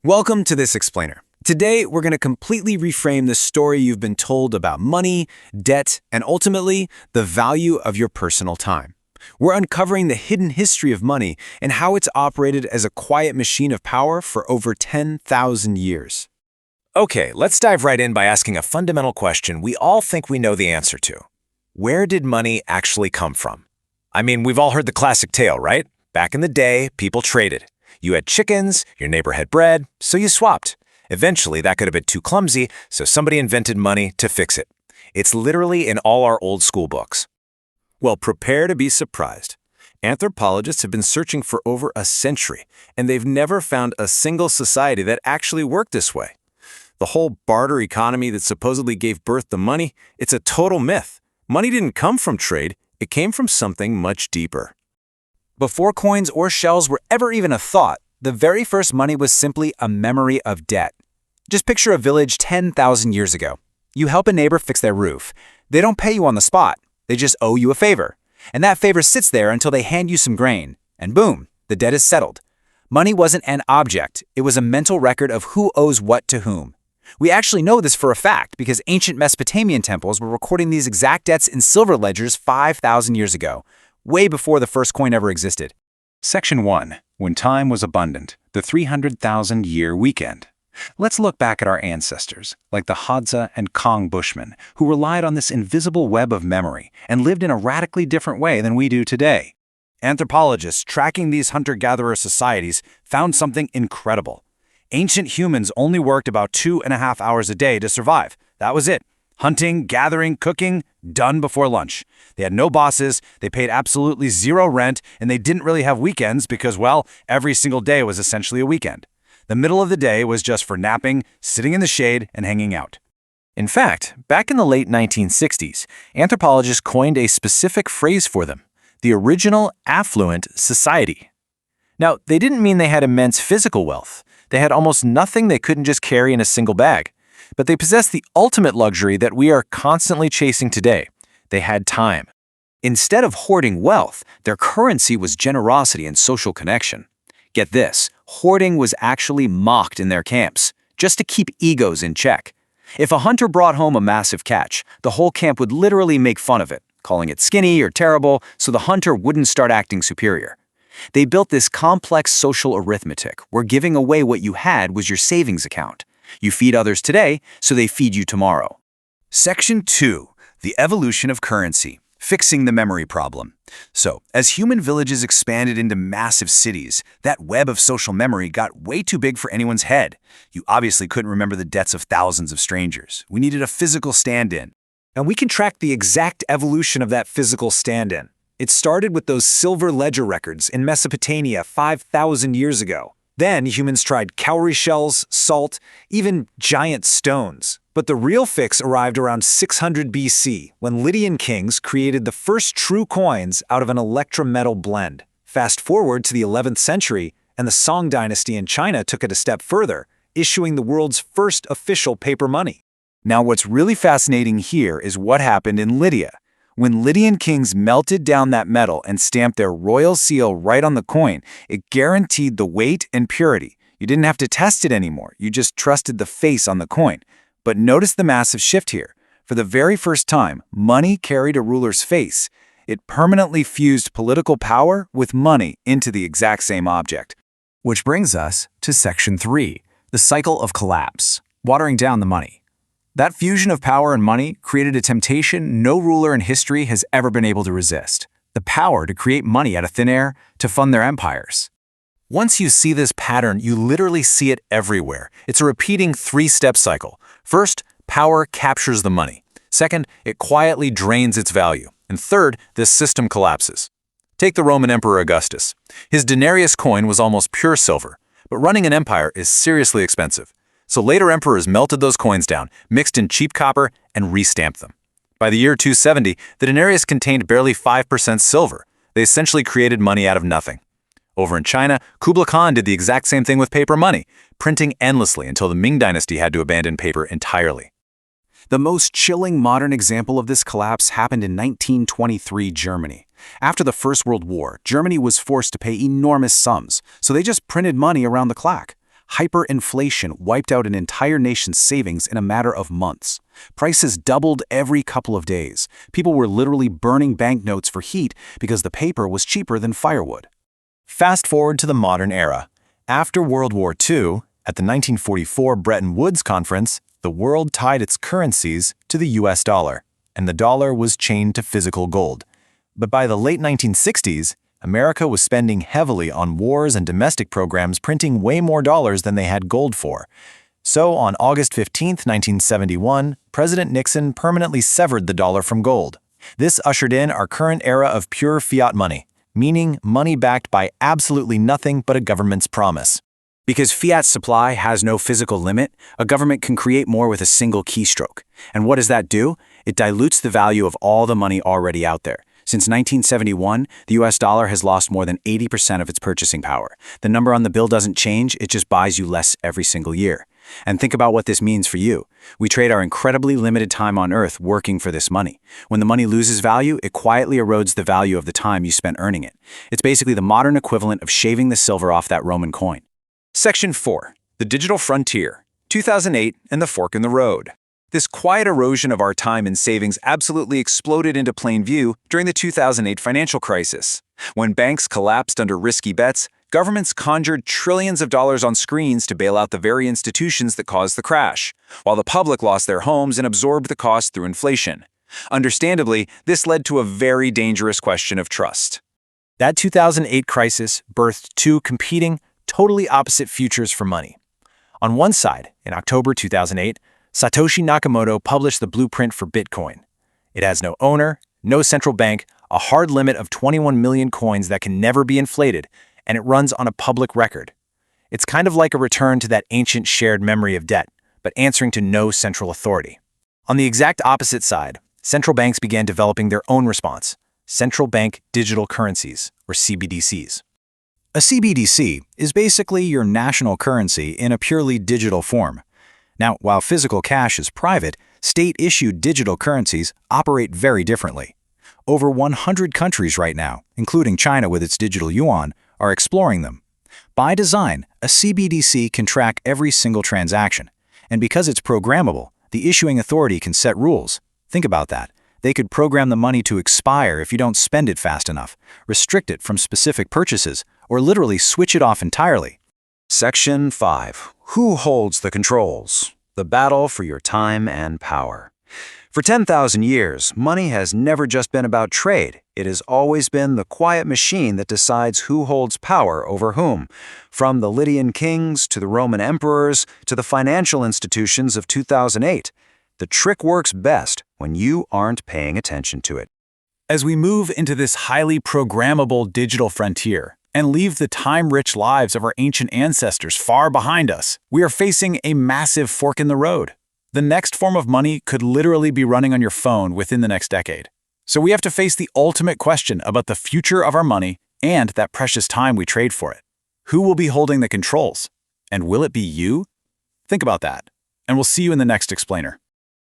Welcome to This Explainer. Today, we're going to completely reframe the story you've been told about money, debt, and ultimately, the value of your personal time. We're uncovering the hidden history of money and how it's operated as a quiet machine of power for over 10,000 years. Okay, let's dive right in by asking a fundamental question we all think we know the answer to. Where did money actually come from? I mean, we've all heard the classic tale, right? Back in the day, people traded. You had chickens, your neighbor had bread, so you swapped. Eventually, that got a bit too clumsy, so somebody invented money to fix it. It's literally in all our old school books. Well, prepare to be surprised. Anthropologists have been searching for over a century, and they've never found a single society that actually worked this way. The whole barter economy that supposedly gave birth to money, it's a total myth. Money didn't come from trade, it came from something much deeper. Before coins or shells were ever even a thought, the very first money was simply a memory of debt. Just picture a village 10,000 years ago. You help a neighbor fix their roof. They don't pay you on the spot. They just owe you a favor. And that favor sits there until they hand you some grain. And boom, the debt is settled. Money wasn't an object. It was a mental record of who owes what to whom. We actually know this for a fact because ancient Mesopotamian temples were recording these exact debts in silver ledgers 5,000 years ago, way before the first coin ever existed. Section 1. When time was abundant, the 300,000-year weekend. Let's look back at our ancestors, like the Hadza and Kong Bushmen, who relied on this invisible web of memory and lived in a radically different way than we do today. Anthropologists tracking these hunter-gatherer societies found something incredible. Ancient humans only worked about 2.5 hours a day to survive. That was it. Hunting, gathering, cooking, done before lunch. They had no bosses, they paid absolutely zero rent, and they didn't really have weekends because, well, every single day was essentially a weekend. The middle of the day was just for napping, sitting in the shade, and hanging out. In fact, back in the late 1960s, anthropologists coined a specific phrase for them, the original affluent society. Now, they didn't mean they had immense physical wealth. They had almost nothing they couldn't just carry in a single bag. But they possessed the ultimate luxury that we are constantly chasing today. They had time. Instead of hoarding wealth, their currency was generosity and social connection. Get this, hoarding was actually mocked in their camps, just to keep egos in check. If a hunter brought home a massive catch, the whole camp would literally make fun of it, calling it skinny or terrible, so the hunter wouldn't start acting superior. They built this complex social arithmetic where giving away what you had was your savings account. You feed others today, so they feed you tomorrow. Section 2. The evolution of currency. Fixing the memory problem. So, as human villages expanded into massive cities, that web of social memory got way too big for anyone's head. You obviously couldn't remember the debts of thousands of strangers. We needed a physical stand-in. And we can track the exact evolution of that physical stand-in. It started with those silver ledger records in Mesopotamia 5,000 years ago. Then humans tried cowrie shells, salt, even giant stones. But the real fix arrived around 600 BC, when Lydian kings created the first true coins out of an electrometal blend. Fast forward to the 11th century, and the Song dynasty in China took it a step further, issuing the world's first official paper money. Now what's really fascinating here is what happened in Lydia. When Lydian kings melted down that metal and stamped their royal seal right on the coin, it guaranteed the weight and purity. You didn't have to test it anymore, you just trusted the face on the coin. But notice the massive shift here. For the very first time, money carried a ruler's face. It permanently fused political power with money into the exact same object. Which brings us to Section 3, the cycle of collapse, watering down the money. That fusion of power and money created a temptation no ruler in history has ever been able to resist: the power to create money out of thin air to fund their empires. Once you see this pattern, you literally see it everywhere. It's a repeating three-step cycle. First, power captures the money. Second, it quietly drains its value. And third, this system collapses. Take the Roman Emperor Augustus. His denarius coin was almost pure silver, but running an empire is seriously expensive. So later emperors melted those coins down, mixed in cheap copper, and restamped them. By the year 270, the denarius contained barely 5% silver. They essentially created money out of nothing. Over in China, Kublai Khan did the exact same thing with paper money, printing endlessly until the Ming dynasty had to abandon paper entirely. The most chilling modern example of this collapse happened in 1923 Germany. After the First World War, Germany was forced to pay enormous sums, so they just printed money around the clock. Hyperinflation wiped out an entire nation's savings in a matter of months. Prices doubled every couple of days. People were literally burning banknotes for heat because the paper was cheaper than firewood. Fast forward to the modern era. After World War II, at the 1944 Bretton Woods Conference, the world tied its currencies to the US dollar, and the dollar was chained to physical gold. But by the late 1960s, America was spending heavily on wars and domestic programs, printing way more dollars than they had gold for. So on August 15, 1971, President Nixon permanently severed the dollar from gold. This ushered in our current era of pure fiat money, meaning money backed by absolutely nothing but a government's promise. Because fiat supply has no physical limit, a government can create more with a single keystroke. And what does that do? It dilutes the value of all the money already out there. Since 1971, the US dollar has lost more than 80% of its purchasing power. The number on the bill doesn't change, it just buys you less every single year. And think about what this means for you. We trade our incredibly limited time on Earth working for this money. When the money loses value, it quietly erodes the value of the time you spent earning it. It's basically the modern equivalent of shaving the silver off that Roman coin. Section 4. The Digital Frontier, 2008 and the Fork in the Road. This quiet erosion of our time and savings absolutely exploded into plain view during the 2008 financial crisis. When banks collapsed under risky bets, governments conjured trillions of dollars on screens to bail out the very institutions that caused the crash, while the public lost their homes and absorbed the cost through inflation. Understandably, this led to a very dangerous question of trust. That 2008 crisis birthed two competing, totally opposite futures for money. On one side, in October 2008, Satoshi Nakamoto published the blueprint for Bitcoin. It has no owner, no central bank, a hard limit of 21 million coins that can never be inflated, and it runs on a public record. It's kind of like a return to that ancient shared memory of debt, but answering to no central authority. On the exact opposite side, central banks began developing their own response, central bank digital currencies, or CBDCs. A CBDC is basically your national currency in a purely digital form. Now, while physical cash is private, state-issued digital currencies operate very differently. Over 100 countries right now, including China with its digital yuan, are exploring them. By design, a CBDC can track every single transaction. And because it's programmable, the issuing authority can set rules. Think about that. They could program the money to expire if you don't spend it fast enough, restrict it from specific purchases, or literally switch it off entirely. Section 5. Who holds the controls? The battle for your time and power. For 10,000 years, money has never just been about trade. It has always been the quiet machine that decides who holds power over whom. From the Lydian kings to the Roman emperors to the financial institutions of 2008. The trick works best when you aren't paying attention to it. As we move into this highly programmable digital frontier and leave the time-rich lives of our ancient ancestors far behind us, we are facing a massive fork in the road. The next form of money could literally be running on your phone within the next decade. So we have to face the ultimate question about the future of our money and that precious time we trade for it. Who will be holding the controls? And will it be you? Think about that, and we'll see you in the next explainer.